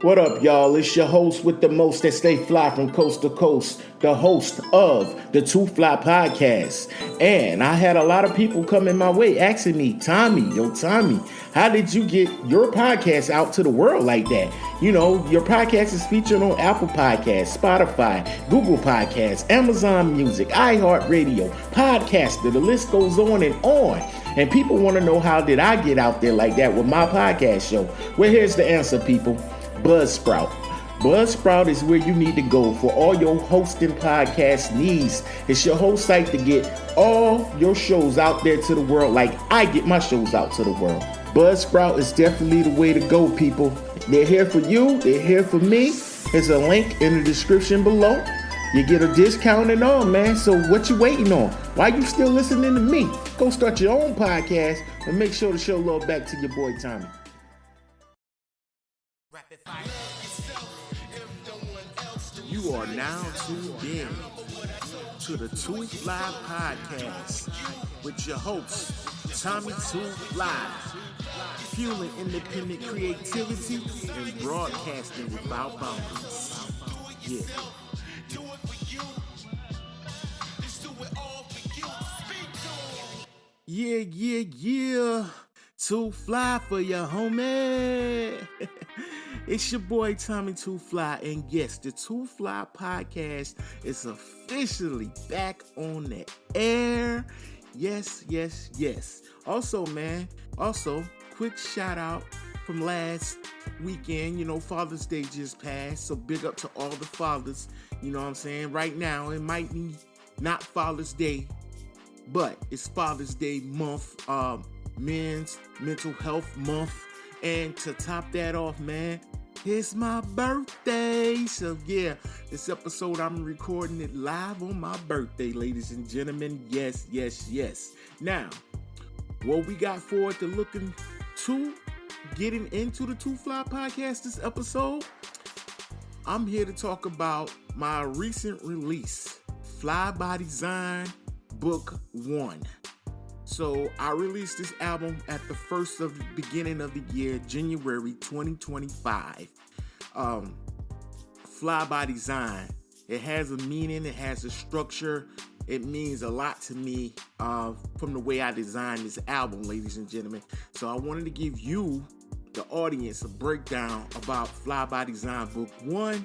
What up, y'all? It's your host with the most that stay fly from coast to coast, the host of the Too Fly Podcast. And I had a lot of people coming my way asking me, Tommy, how did you get your podcast out to the world like that? You know, your podcast is featured on Apple Podcasts, Spotify, Google Podcasts, Amazon Music, iHeartRadio, Podcaster, the list goes on and on. And people want to know, how did I get out there like that with my podcast show? Well, here's the answer, people. Buzzsprout. Buzzsprout is where you need to go for all your hosting podcast needs. It's your whole site to get all your shows out there to the world like I get my shows out to the world. Buzzsprout is definitely the way to go, people. They're here for you. They're here for me. There's a link in the description below. You get a discount and all, man. So what you waiting on? Why you still listening to me? Go start your own podcast and make sure to show love back to your boy Tommy. Rapyd Fire. You are now tuned in to the Too Fly Podcast with your host, Tommy Too Fly, fueling independent creativity and broadcasting without boundaries. Yeah. Yeah. Too fly for your homie. It's your boy Tommy Too Fly, and yes, the Too Fly Podcast is officially back on the air. Yes. Also, quick shout out from last weekend. You know, Father's Day just passed, so big up to all the fathers. You know what I'm saying? Right now, it might be not Father's Day, but it's Father's Day month, Men's Mental Health Month. And to top that off, man, it's my birthday. So yeah, this episode I'm recording it live on my birthday, ladies and gentlemen. Yes. Now, what we got forward to looking to getting into the Too Fly Podcast this episode, I'm here to talk about my recent release, Fly by Design Book 1. So I released this album at the beginning of the year, January 2025. Fly by Design. It has a meaning. It has a structure. It means a lot to me from the way I designed this album, ladies and gentlemen. So I wanted to give you, the audience, a breakdown about Fly by Design Book 1.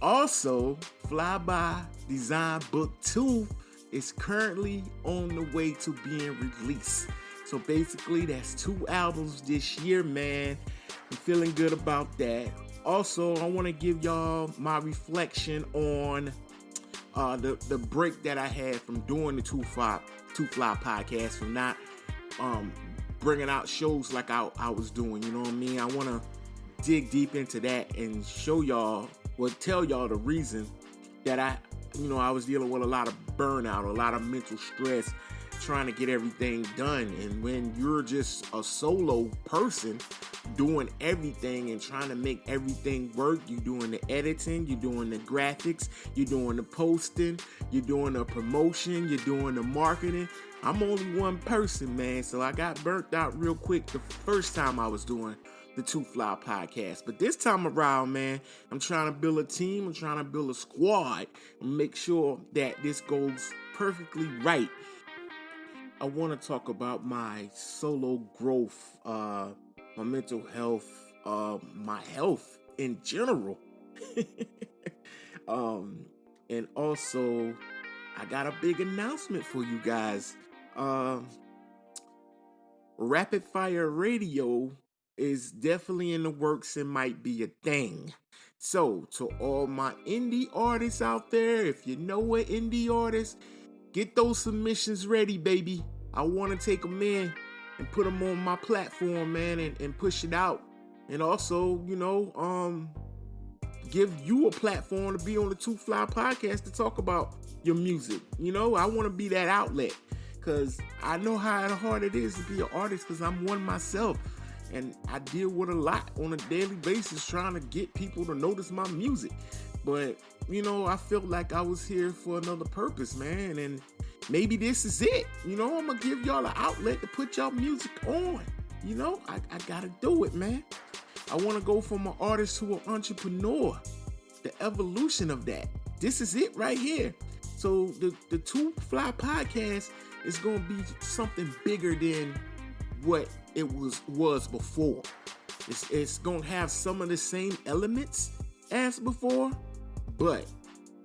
Also, Fly by Design Book 2 is currently on the way to being released. So basically, that's 2 albums this year, man. I'm feeling good about that. Also, I want to give y'all my reflection on the break that I had from doing the Too Fly Podcast, from not bringing out shows like I was doing. You know what I mean? I want to dig deep into that and show y'all, tell y'all the reason that I was dealing with a lot of burnout, a lot of mental stress, trying to get everything done. And when you're just a solo person doing everything and trying to make everything work, you're doing the editing, you're doing the graphics, you're doing the posting, you're doing the promotion, you're doing the marketing. I'm only one person, man, so I got burnt out real quick the first time I was doing the Too Fly Podcast. But this time around, man, I'm trying to build a team. I'm trying to build a squad and make sure that this goes perfectly right. I want to talk about my solo growth, my mental health, my health in general. And also, I got a big announcement for you guys. Rapyd Fire Radio is definitely in the works and might be a thing. So, to all my indie artists out there, if you know an indie artist, get those submissions ready, baby. I want to take them in and put them on my platform, man, and push it out. And also, give you a platform to be on the Too Fly Podcast to talk about your music. I want to be that outlet, because I know how hard it is to be an artist, because I'm one myself. And I deal with a lot on a daily basis trying to get people to notice my music. But, I felt like I was here for another purpose, man. And maybe this is it. I'm going to give y'all an outlet to put y'all music on. I got to do it, man. I want to go from an artist to an entrepreneur. The evolution of that. This is it right here. So the Two Fly podcast is going to be something bigger than what it was before. It's going to have some of the same elements as before, but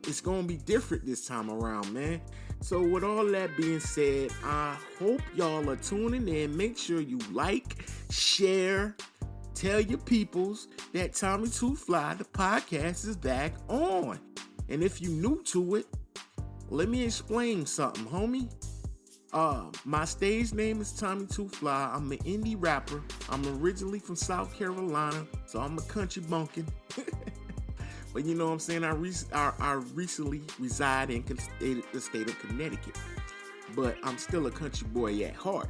it's going to be different this time around, man. So with all that being said, I hope y'all are tuning in. Make sure you like, share, tell your peoples that Tommy Two Fly, the podcast, is back on. And if you new to it, let me explain something, homie. My stage name is Tommy Two Fly. I'm an indie rapper. I'm originally from South Carolina, so I'm a country bumpkin. But you know what I'm saying? I recently reside in the state of Connecticut, but I'm still a country boy at heart.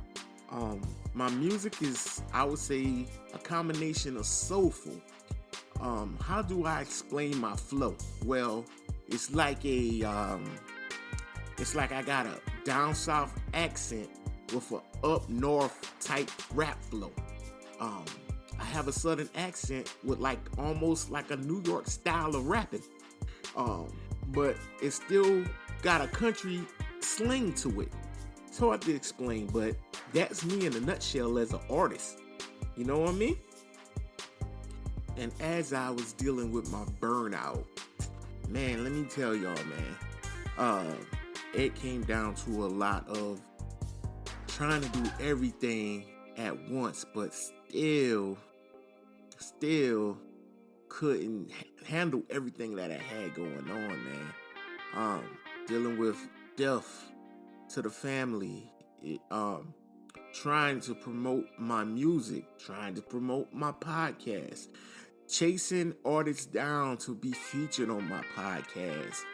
My music is, I would say, a combination of soulful. How do I explain my flow? Well, it's like I got a down south accent with an up north type rap flow. I have a southern accent with almost like a New York style of rapping. But it still got a country slang to it. It's hard to explain, but that's me in a nutshell as an artist. You know what I mean? And as I was dealing with my burnout, man, let me tell y'all, man, it came down to a lot of trying to do everything at once, but still couldn't handle everything that I had going on, man. Dealing with death to the family, trying to promote my music, trying to promote my podcast, chasing artists down to be featured on my podcast.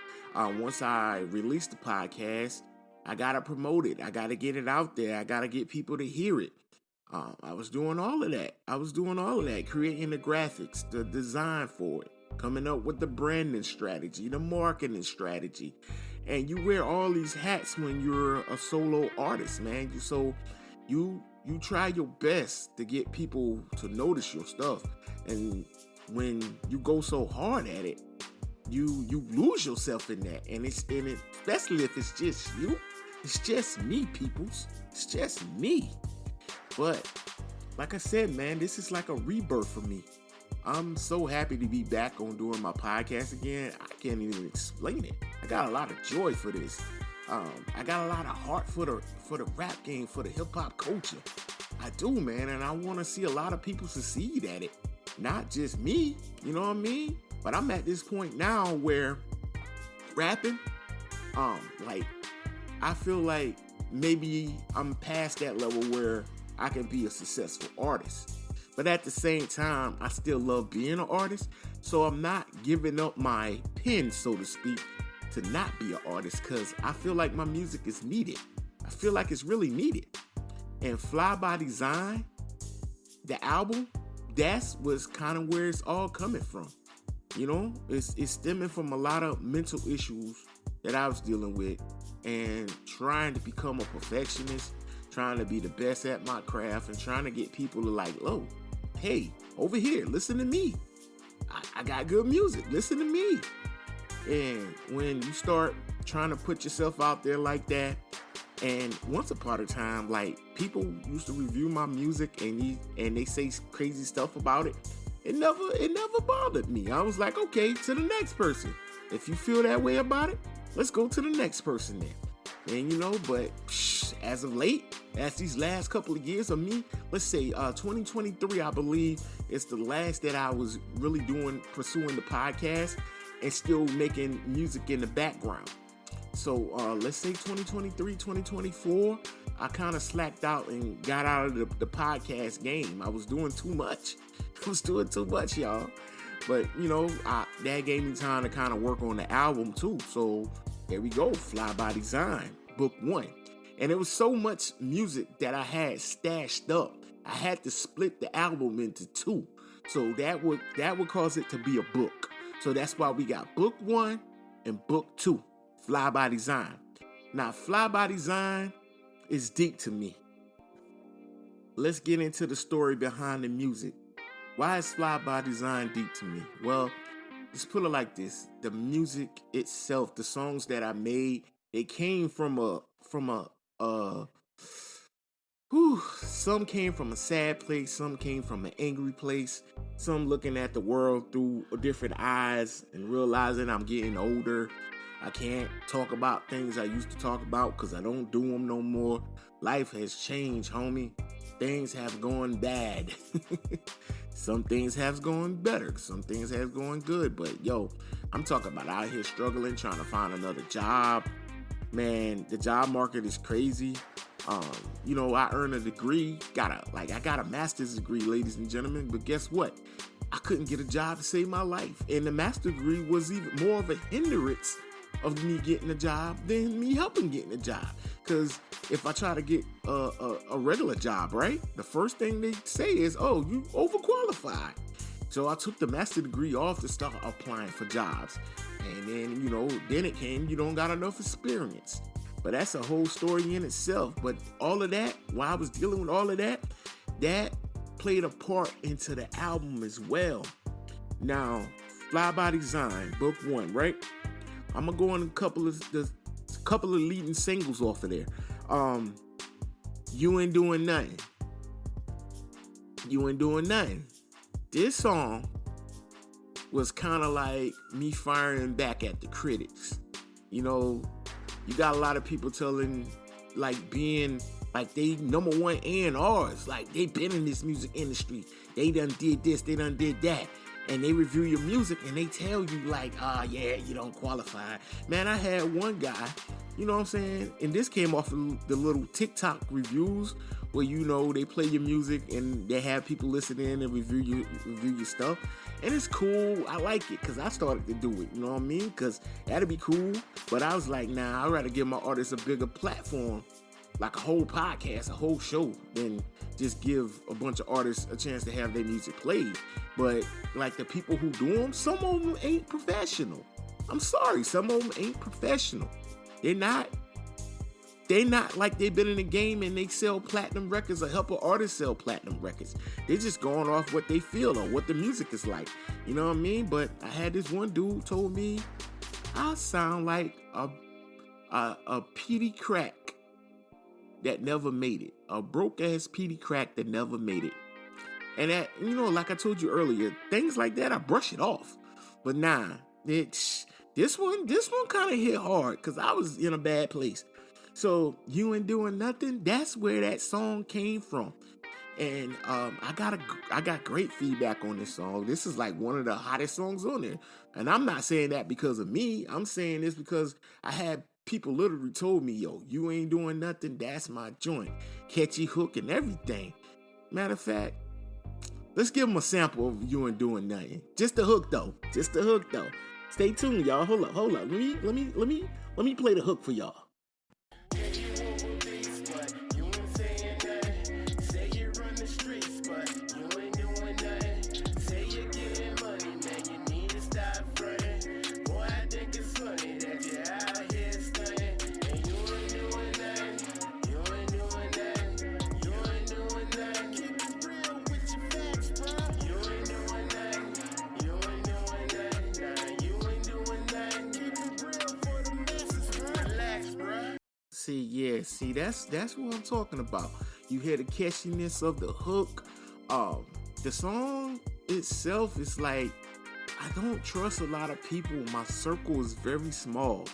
Once I release the podcast, I gotta promote it. I gotta get it out there. I gotta get people to hear it. I was doing all of that, creating the graphics, the design for it, coming up with the branding strategy, the marketing strategy. And you wear all these hats when you're a solo artist, man. You try your best to get people to notice your stuff. And when you go so hard at it, you lose yourself in that. And especially if it's just you. It's just me, peoples. It's just me. But like I said, man, this is like a rebirth for me. I'm so happy to be back on doing my podcast again. I can't even explain it. I got a lot of joy for this. I got a lot of heart for the rap game, for the hip hop culture. I do, man, and I want to see a lot of people succeed at it. Not just me, you know what I mean? But I'm at this point now where rapping, I feel like maybe I'm past that level where I can be a successful artist. But at the same time, I still love being an artist. So I'm not giving up my pen, so to speak, to not be an artist, because I feel like my music is needed. I feel like it's really needed. And Fly by Design, the album, that's was kind of where it's all coming from. You know, it's stemming from a lot of mental issues that I was dealing with and trying to become a perfectionist, trying to be the best at my craft, and trying to get people to oh, hey, over here, listen to me. I got good music. Listen to me. And when you start trying to put yourself out there like that, and once upon a time, people used to review my music and they say crazy stuff about it. It never bothered me. I was like, okay, to the next person. If you feel that way about it, let's go to the next person then. And but as of late, as these last couple of years of me, let's say 2023, I believe, is the last that I was really pursuing the podcast and still making music in the background. So let's say 2023, 2024, I kind of slacked out and got out of the podcast game. I was doing too much. Y'all. But, that gave me time to kind of work on the album too. So there we go, Fly by Design, book 1. And it was so much music that I had stashed up. I had to split the album into 2. So that would cause it to be a book. So that's why we got book 1 and book 2, Fly by Design. Now, Fly by Design is deep to me. Let's get into the story behind the music. Why is Fly by Design deep to me? Well, just put it like this: the music itself, the songs that I made, they came from some came from a sad place, some came from an angry place, some looking at the world through different eyes and realizing I'm getting older. I can't talk about things I used to talk about because I don't do them no more. Life has changed, homie. Things have gone bad. Some things have gone better. Some things have gone good. But yo, I'm talking about out here struggling, trying to find another job. Man, the job market is crazy. I earned a degree, I got a master's degree, ladies and gentlemen, but guess what? I couldn't get a job to save my life. And the master's degree was even more of a hindrance of me getting a job than me helping getting a job. Because if I try to get a regular job, right, the first thing they say is, oh, you overqualified. So I took the master's degree off to start applying for jobs. And then, then it came, you don't got enough experience. But that's a whole story in itself. But all of that, while I was dealing with all of that, that played a part into the album as well. Now, Fly by Design, book 1, right? I'm gonna go on a couple of leading singles off of there. You Ain't Doing Nothing. You Ain't Doing Nothing. This song was kind of like me firing back at the critics. You got a lot of people being they number one A&Rs, like they been in this music industry. They done did this, they done did that. And they review your music and they tell you yeah, you don't qualify. Man, I had one guy, you know what I'm saying? And this came off of the little TikTok reviews where, they play your music and they have people listen in and review your stuff. And it's cool. I like it because I started to do it. You know what I mean? Because that'd be cool. But I was like, nah, I'd rather give my artists a bigger platform, like a whole podcast, a whole show, than just give a bunch of artists a chance to have their music played. But like the people who do them, some of them ain't professional. I'm sorry, some of them ain't professional. They're not like they've been in the game and they sell platinum records or help an artist sell platinum records. They're just going off what they feel or what the music is like. You know what I mean? But I had this one dude told me I sound like a PD crack that never made it. A broke ass PD crack that never made it. And that, like I told you earlier, things like that, I brush it off. But nah, this one kind of hit hard because I was in a bad place. So You Ain't Doing Nothing, that's where that song came from. And I got great feedback on this song. This is like one of the hottest songs on there. And I'm not saying that because of me. I'm saying this because I had people literally told me, yo, You Ain't Doing Nothing, that's my joint. Catchy hook and everything. Matter of fact, let's give them a sample of You Ain't Doing Nothing. Just the hook though. Stay tuned, y'all. Hold up. Let me play the hook for y'all. See, that's what I'm talking about. You hear the catchiness of the hook. The song itself is like, I don't trust a lot of people. My circle is very small.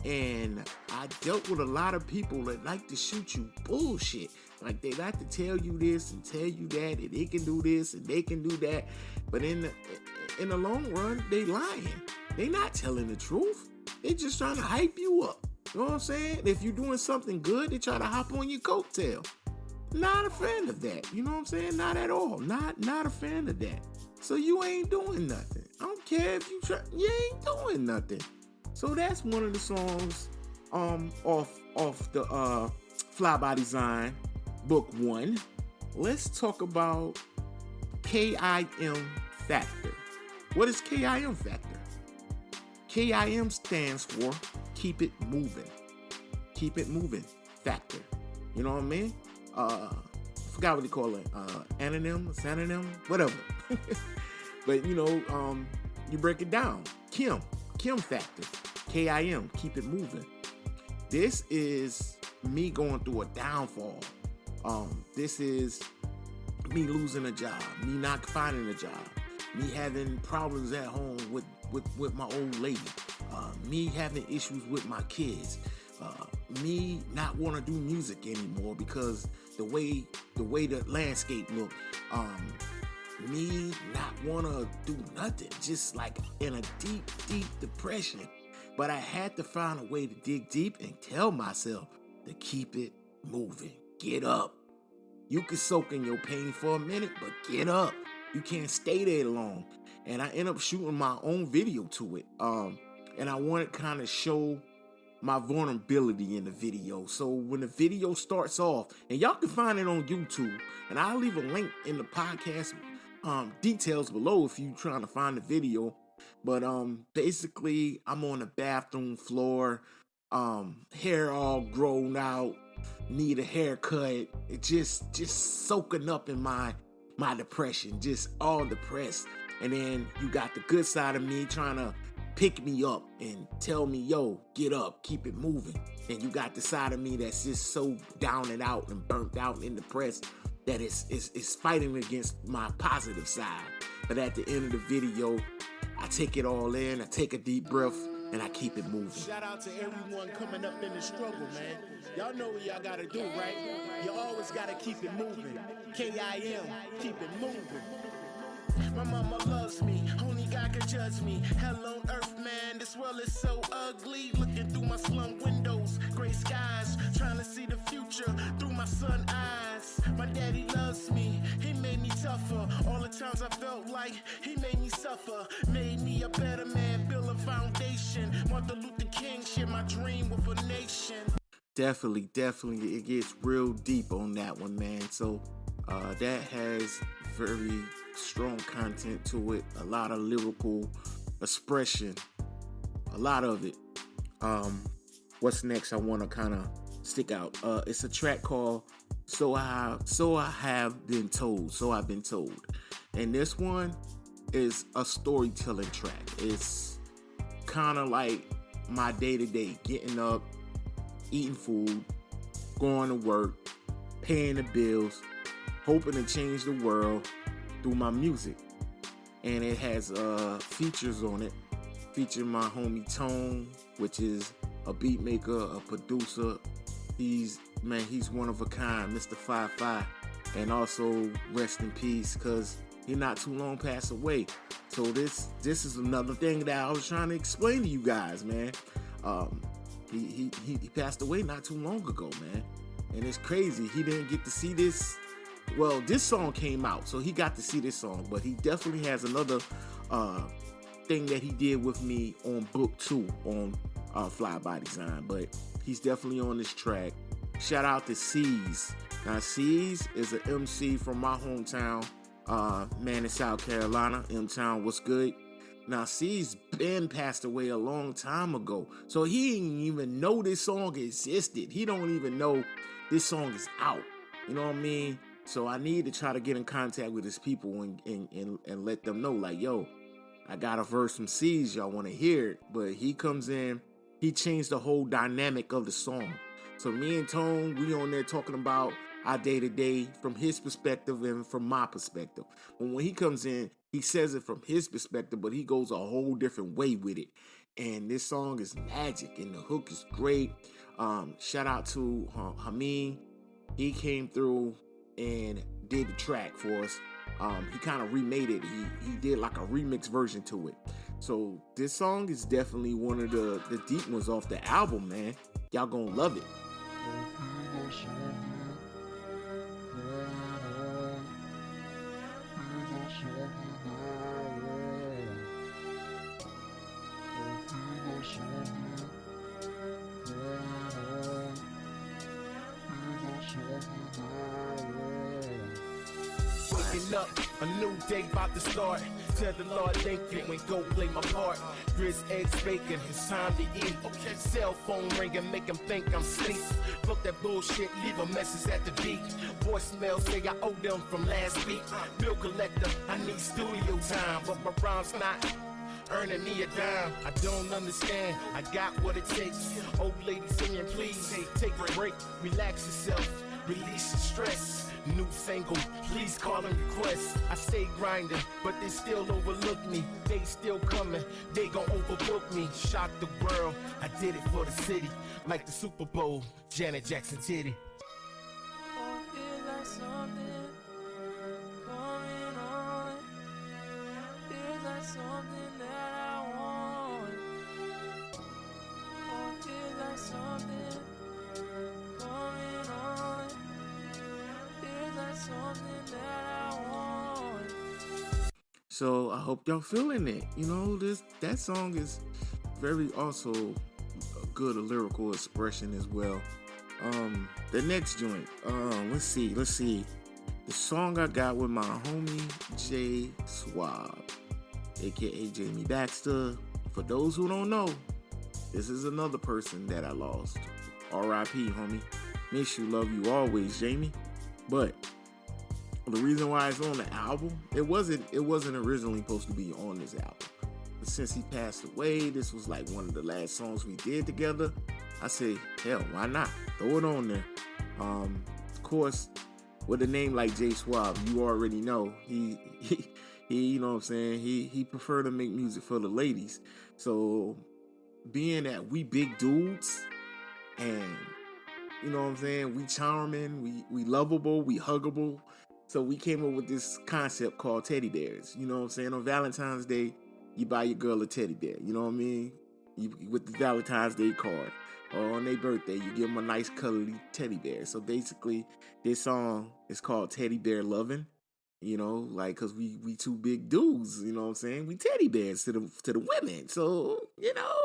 And I dealt with a lot of people that like to shoot you bullshit. Like they like to tell you this and tell you that, and they can do this and they can do that. But in the long run, they lying. They not telling the truth. They just trying to hype you up. You know what I'm saying? If you're doing something good, they try to hop on your coattail. Not a fan of that. You know what I'm saying? Not at all. Not a fan of that. So you ain't doing nothing. I don't care if you try. You ain't doing nothing. So that's one of the songs off the Fly by Design book 1. Let's talk about KIM Factor. What is KIM Factor? KIM stands for Keep It Moving. Keep It Moving Factor. You know what I mean? I forgot what they call it. Anonym, synonym, whatever. But you break it down. Kim factor, KIM, keep it moving. This is me going through a downfall. This is me losing a job, me not finding a job, me having problems at home with my old lady, me having issues with my kids, me not want to do music anymore because the way the landscape look, me not want to do nothing, just like in a deep depression. But I had to find a way to dig deep and tell myself to keep it moving. Get up. You can soak in your pain for a minute, but get up. You can't stay there long. And I end up shooting my own video to it. And I want to kind of show my vulnerability in the video. So when the video starts off, and y'all can find it on YouTube, and I'll leave a link in the podcast details below if you're trying to find the video. But basically, I'm on the bathroom floor, hair all grown out, need a haircut. It just soaking up in my depression, just all depressed. And then you got the good side of me trying to pick me up and tell me, yo, get up, keep it moving. And you got the side of me that's just so down and out and burnt out and depressed that it's fighting against my positive side. But at the end of the video, I take it all in, I take a deep breath, and I keep it moving. Shout out to everyone coming up in the struggle, man. Y'all know what y'all gotta do, right? You always gotta keep it moving. KIM, keep it moving. My mama loves me, only God can judge me. Hell on earth, man, this world is so ugly. Looking through my slum windows, gray skies, trying to see the future through my son eyes. My daddy loves me, he made me tougher. All the times I felt like he made me suffer. Made me a better man, build a foundation. Martin Luther King shared my dream with a nation. Definitely, it gets real deep on that one, man. So that has very strong content to it, a lot of lyrical expression, a lot of it. What's next? I want to kind of stick out. It's a track called So I've Been Told. And this one is a storytelling track. It's kind of like my day-to-day, getting up, eating food, going to work, paying the bills, hoping to change the world through my music. And it has features on it, featuring my homie Tone, which is a beat maker, a producer. He's one of a kind, Mr. 5-5. And also rest in peace, because he not too long passed away. So this is another thing that I was trying to explain to you guys, man. He passed away not too long ago, man. And it's crazy. He didn't get to see this. Well, this song came out, so he got to see this song, but he definitely has another thing that he did with me on Book 2 on Fly by Design, but he's definitely on this track. Shout out to C's. Now, C's is an MC from my hometown, man, in South Carolina. M-Town, what's good? Now, C's been passed away a long time ago, so he didn't even know this song existed. He don't even know this song is out. You know what I mean? So I need to try to get in contact with his people and let them know, like, yo, I got a verse from C's, y'all want to hear it. But he comes in, he changed the whole dynamic of the song. So me and Tone, we on there talking about our day-to-day from his perspective and from my perspective. But when he comes in, he says it from his perspective, but he goes a whole different way with it. And this song is magic, and the hook is great. Shout out to Hameen. He came through and did the track for us. He kind of remade it. He did like a remix version to it. So this song is definitely one of the deep ones off the album, man. Y'all gonna love it. Waking up, a new day about to start. Tell the Lord thank you and go play my part. Grits, eggs, bacon, it's time to eat. Cell phone ringing, make him think I'm asleep. Fuck that bullshit, leave a message at the beat. Voicemail say I owe them from last week. Bill collector, I need studio time, but my rhyme's not earning me a dime. I don't understand, I got what it takes. Old lady singing, please, hey, take a break, relax yourself, release the stress. New single, please call and request. I stay grinding, but they still overlook me. They still coming, they gon' overbook me. Shock the world, I did it for the city. Like the Super Bowl, Janet Jackson titty. Oh, feels like something coming on. Feels like something that I want. Oh, feels like something coming on. Feels like something that I want. So I hope y'all feeling it. You know, that song is very also a good lyrical expression as well. The next joint, let's see. The song I got with my homie Jay Swab, aka Jamie Baxter. For those who don't know, this is another person that I lost. R.I.P. homie. Miss you, love you always, Jamie. But the reason why it's on the album, it wasn't originally supposed to be on this album. But since he passed away, this was like one of the last songs we did together. I say, hell, why not? Throw it on there. Of course, with a name like Jay Swab, you already know he you know what I'm saying, he preferred to make music for the ladies. So being that we big dudes and you know what I'm saying, we charming, we lovable, we huggable. So we came up with this concept called teddy bears. You know what I'm saying? On Valentine's Day, you buy your girl a teddy bear. You know what I mean? With the Valentine's Day card. Or on their birthday, you give them a nice cuddly teddy bear. So basically, this song is called Teddy Bear Lovin'. You know, like, cause we two big dudes, you know what I'm saying? We teddy bears to the women. So, you know,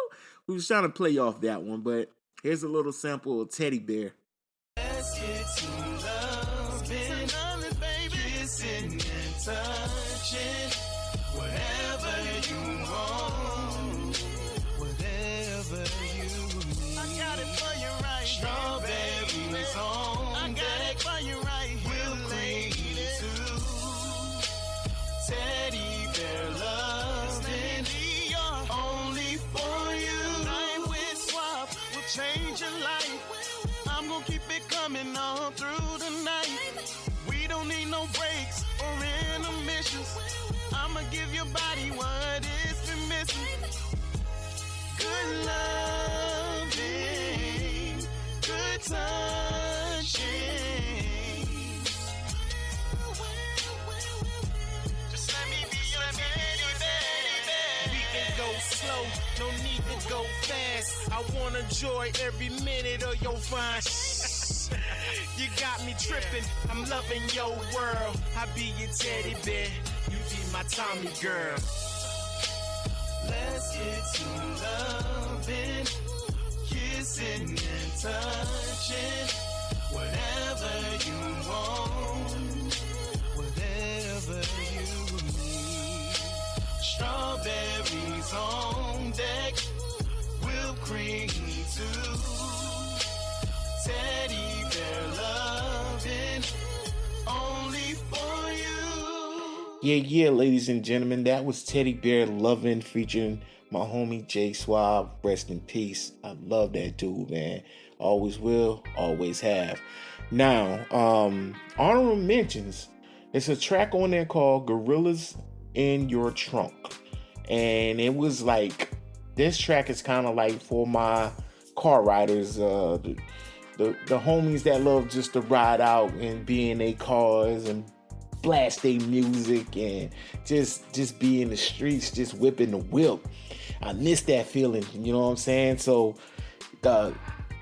we was trying to play off that one, but here's a little sample of Teddy Bear. Let's get to loving, baby. Kissing and touching, whatever you want, whatever you need. I got it for you right. Strawberries on, I got it for you right. We'll clean it too. Teddy bear loving, only for you. Night with swap will change your life. I'm gonna keep it coming all through the night. We don't need no breaks or intermissions. I'ma give your body what it's been missing. Good loving, good touching. Just let me be your teddy bear. We can go slow, no need to go fast. I wanna enjoy every minute of your fine. You got me tripping, I'm loving your world. I be your teddy bear, you be my Tommy girl. Let's get to loving, kissing and touching, whatever you want, whatever you need. Strawberries on deck, whipped cream too. Teddy bear loving, only for you. Yeah, ladies and gentlemen, that was Teddy Bear Lovin' featuring my homie Jay Swab. Rest in peace. I love that dude, man. Always will, always have. Now, honorable mentions. It's a track on there called Gorillas in Your Trunk. And it was like, this track is kind of like for my car riders, the homies that love just to ride out and be in their cars and blast their music and just be in the streets, just whipping the whip. I miss that feeling, you know what I'm saying? So the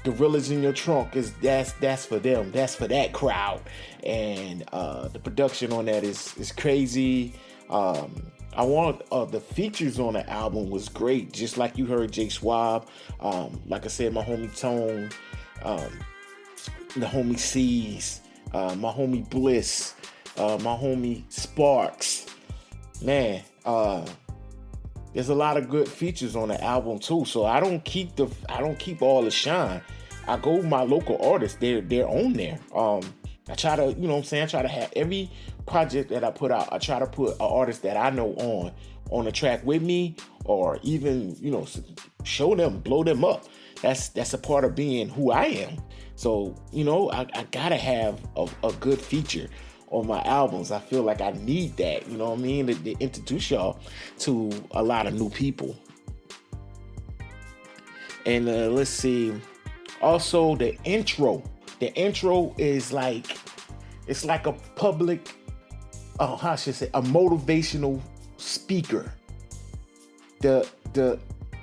Gorillas in Your Trunk that's for them. That's for that crowd. And the production on that is crazy. The features on the album was great, just like you heard Jay Swab. Like I said, my homie Tone, the homie C's, my homie Bliss, my homie Sparks. Man, there's a lot of good features on the album too. So I don't keep all the shine. I go with my local artists. They're on there. I try to, you know what I'm saying? I try to have every project that I put out, I try to put an artist that I know on the track with me, or even, you know, show them, blow them up. That's a part of being who I am. So, you know, I gotta have a good feature on my albums. I feel like I need that, you know what I mean, to introduce y'all to a lot of new people. And let's see. Also, the intro. The intro is like, it's like a public, how should I say, a motivational speaker.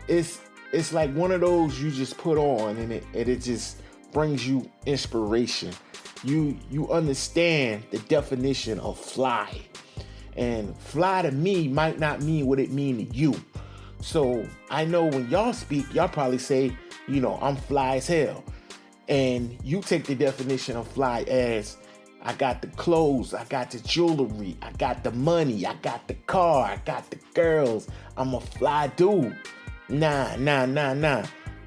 It's like one of those you just put on and it just brings you inspiration. You understand the definition of fly. And fly to me might not mean what it mean to you. So I know when y'all speak, y'all probably say, you know, I'm fly as hell. And you take the definition of fly as, I got the clothes, I got the jewelry, I got the money, I got the car, I got the girls. I'm a fly dude. Nah.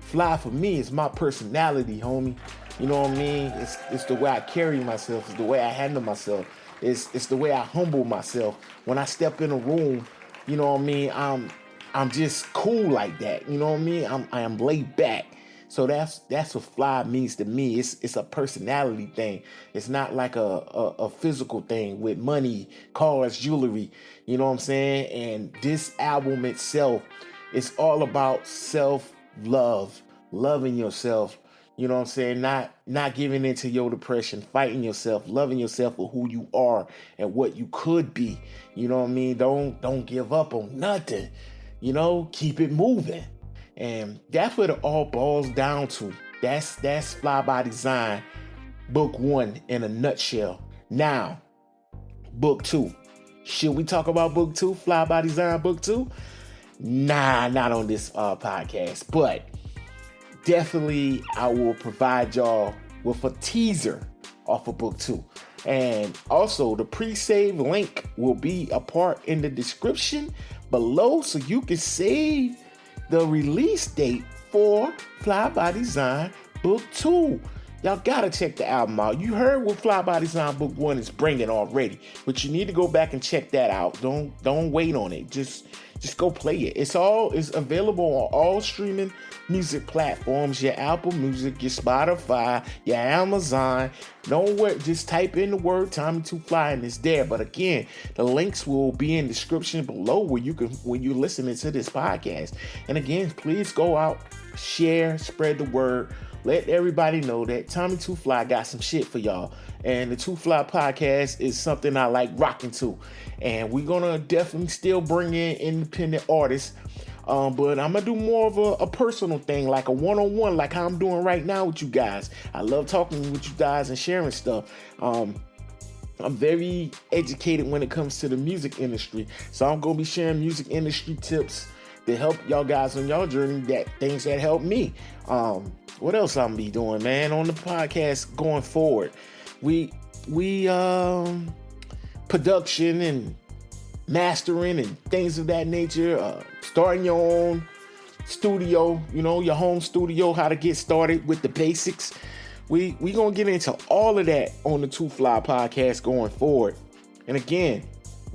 Fly for me is my personality, homie. You know what I mean? It's the way I carry myself. It's the way I handle myself. It's the way I humble myself. When I step in a room, you know what I mean? I'm just cool like that. You know what I mean? I am laid back. So that's what fly means to me. It's a personality thing. It's not like a physical thing with money, cars, jewelry. You know what I'm saying? And this album itself, it's all about self-love, loving yourself. You know what I'm saying? Not giving into your depression, fighting yourself, loving yourself for who you are and what you could be. You know what I mean? Don't give up on nothing. You know, keep it moving. And that's what it all boils down to. That's Fly by Design, book 1 in a nutshell. Now, book 2. Should we talk about book 2, Fly by Design book 2? Nah, not on this podcast. But definitely I will provide y'all with a teaser off of book 2. And also the pre-save link will be a part in the description below, so you can save the release date for Fly by Design book 2. Y'all gotta check the album out. You heard what Fly by Design book 1 is bringing already, but you need to go back and check that out. Don't wait on it. Just go play it. It's available on all streaming music platforms, your Apple Music, your Spotify, your Amazon. Don't worry, just type in the word Tommy 2 Fly and it's there. But again, the links will be in the description below when you're listening to this podcast. And again, please go out, share, spread the word. Let everybody know that Tommy 2 Fly got some shit for y'all. And the 2 Fly podcast is something I like rocking to. And we're going to definitely still bring in independent artists. But I'm going to do more of a personal thing, like a one-on-one, like how I'm doing right now with you guys. I love talking with you guys and sharing stuff. I'm very educated when it comes to the music industry. So I'm going to be sharing music industry tips to help y'all guys on y'all journey, things that help me. What else I'm be doing, man, on the podcast going forward? We production and mastering and things of that nature. Starting your own studio, you know, your home studio, how to get started with the basics. We gonna get into all of that on the 2 Fly podcast going forward. And again,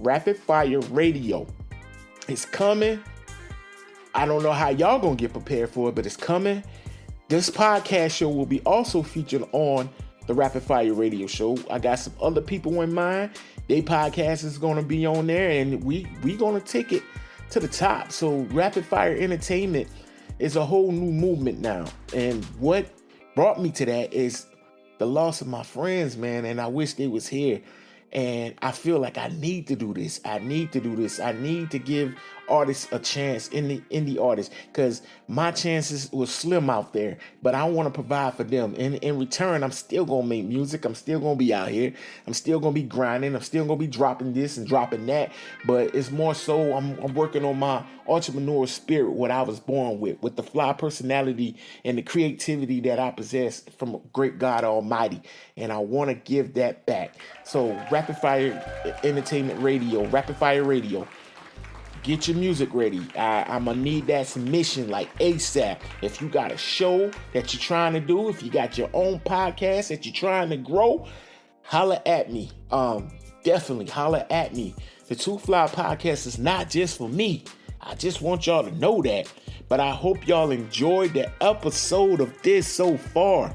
Rapyd Fire Radio is coming. I don't know how y'all gonna get prepared for it, but it's coming. This podcast show will be also featured on the Rapyd Fire Radio Show. I got some other people in mind. Their podcast is going to be on there, and we going to take it to the top. So Rapyd Fire Entertainment is a whole new movement now. And what brought me to that is the loss of my friends, man, and I wish they was here. And I feel like I need to do this. I need to give artists a chance, indie artists, because my chances were slim out there, but I want to provide for them. And in return, I'm still going to make music. I'm still going to be out here. I'm still going to be grinding. I'm still going to be dropping this and dropping that. But it's more so I'm working on my entrepreneurial spirit, what I was born with the fly personality and the creativity that I possess from a great God Almighty. And I want to give that back. So Rapyd Rapyd Fire Entertainment Radio, Rapyd Fire Radio. Get your music ready. I'm going to need that submission like ASAP. If you got a show that you're trying to do, if you got your own podcast that you're trying to grow, holla at me. Definitely holla at me. The Too Fly podcast is not just for me. I just want y'all to know that. But I hope y'all enjoyed the episode of this so far.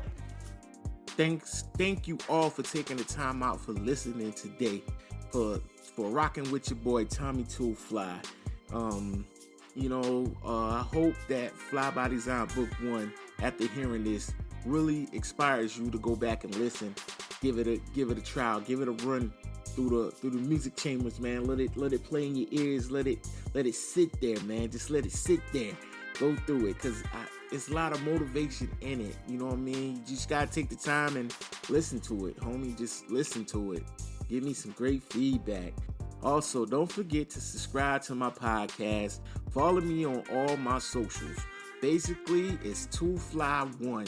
Thank you all for taking the time out for listening today. For rocking with your boy Tommy Too Fly. I hope that Fly by Design Book 1, after hearing this, really inspires you to go back and listen. Give it a trial. Give it a run through the music chambers, man. Let it play in your ears. Let it sit there, man. Just let it sit there. Go through it, because it's a lot of motivation in it. You know what I mean? You just gotta take the time and listen to it, homie. Just listen to it. Give me some great feedback. Also, don't forget to subscribe to my podcast. Follow me on all my socials. Basically, it's Too Fly 1.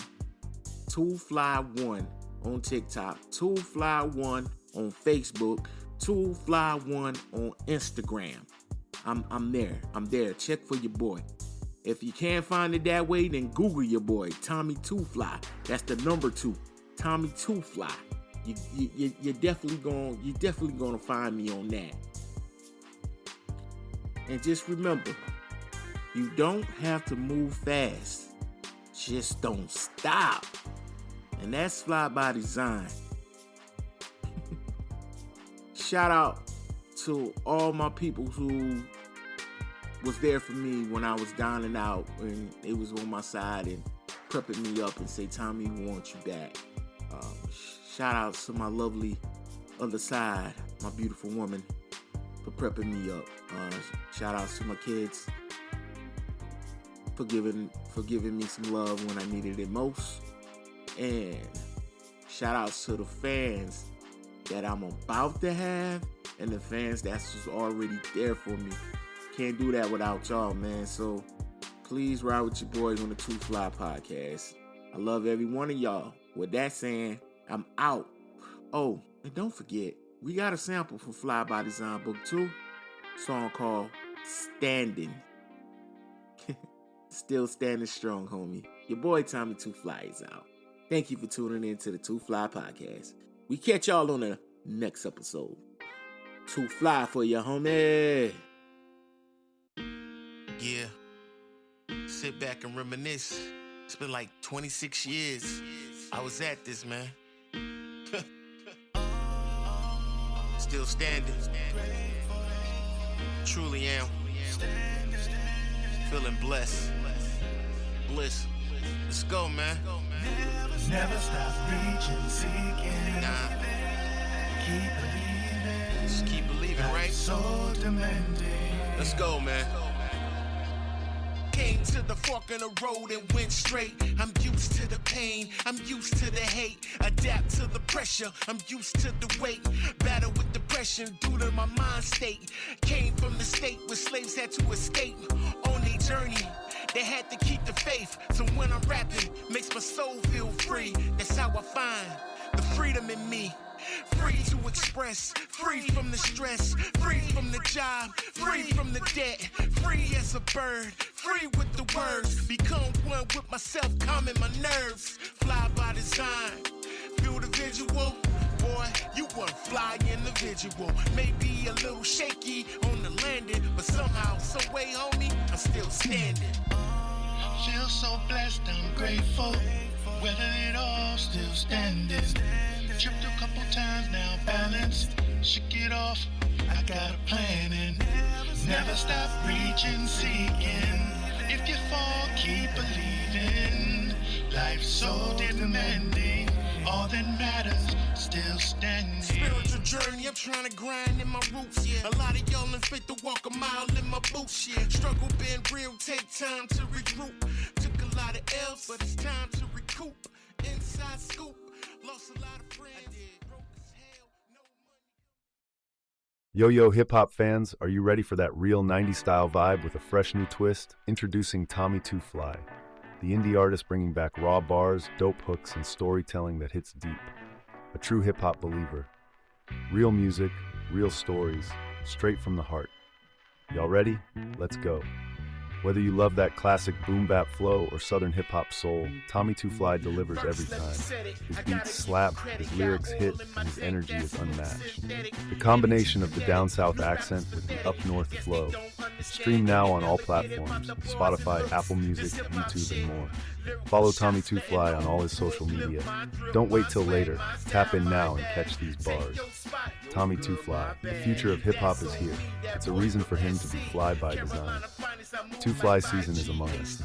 Too Fly 1 on TikTok. Too Fly 1 on Facebook. Too Fly 1 on Instagram. I'm there. Check for your boy. If you can't find it that way, then Google your boy, Tommy Too Fly. That's the number 2, Tommy Too Fly. You're definitely gonna find me on that. And just remember, you don't have to move fast. Just don't stop. And that's Fly by Design. Shout out to all my people who was there for me when I was down and out, and they was on my side and prepping me up and say, Tommy, we want you back. Shout out to my lovely other side, my beautiful woman, for prepping me up. Shout out to my kids for giving me some love when I needed it most. And shout outs to the fans that I'm about to have and the fans that's just already there for me. Can't do that without y'all, man. So please ride with your boys on the Too Fly podcast. I love every one of y'all. With that saying, I'm out. Oh, and don't forget, we got a sample for Fly by Design Book 2. Song called Standing. Still standing strong, homie. Your boy Tommy Too Fly is out. Thank you for tuning in to the Too Fly podcast. We catch y'all on the next episode. Too Fly for you, homie. Yeah. Sit back and reminisce. It's been like 26 years. I was at this, man. Still standing. Truly am. Feeling blessed. Bliss. Let's go, man. Never stop reaching, seeking. Nah. Keep believing. Just keep believing, right? So demanding. Let's go, man. Came to the fork in the road and went straight. I'm used to the pain, I'm used to the hate. Adapt to the pressure, I'm used to the weight. Battle with depression due to my mind state. Came from the state where slaves had to escape. On their journey, they had to keep the faith. So when I'm rapping, makes my soul feel free. That's how I find the freedom in me. Free to express, free from the stress, free from the job, free from the debt, free as a bird, free with the words, become one with myself, calming my nerves, fly by design, feel the visual, boy, you one fly individual, maybe a little shaky on the landing, but somehow, some way, homie, I'm still standing. Feel so blessed, I'm grateful, weathered it all, still standing. Tripped a couple times, now balanced. Shook it off, I got a plan and never stop reaching, seeking. If you fall, keep believing. Life's so demanding. All that matters, still standing. Spiritual journey, I'm trying to grind in my roots. Yeah. A lot of y'all ain't fit to walk a mile in my boots. Yeah. Struggle been real, take time to regroup. Took a lot of L's, but it's time to recoup. Inside scoop. Lost a lot of friends. Broke as hell. No money. Yo, hip-hop fans, are you ready for that real 90s style vibe with a fresh new twist? Introducing Tommy Too Fly, the indie artist bringing back raw bars, dope hooks, and storytelling that hits deep. A true hip-hop believer. Real music, real stories, straight from the heart. Y'all ready? Let's go. Whether you love that classic boom bap flow or southern hip hop soul, Tommy Two Fly delivers every time. His beats slap, his lyrics hit, and his energy is unmatched. The combination of the down south accent with the up north flow. Stream now on all platforms: Spotify, Apple Music, YouTube, and more. Follow Tommy Two Fly on all his social media. Don't wait till later. Tap in now and catch these bars. Tommy Two Fly, the future of hip hop is here. It's a reason for him to be fly by design. Two Fly season is among us.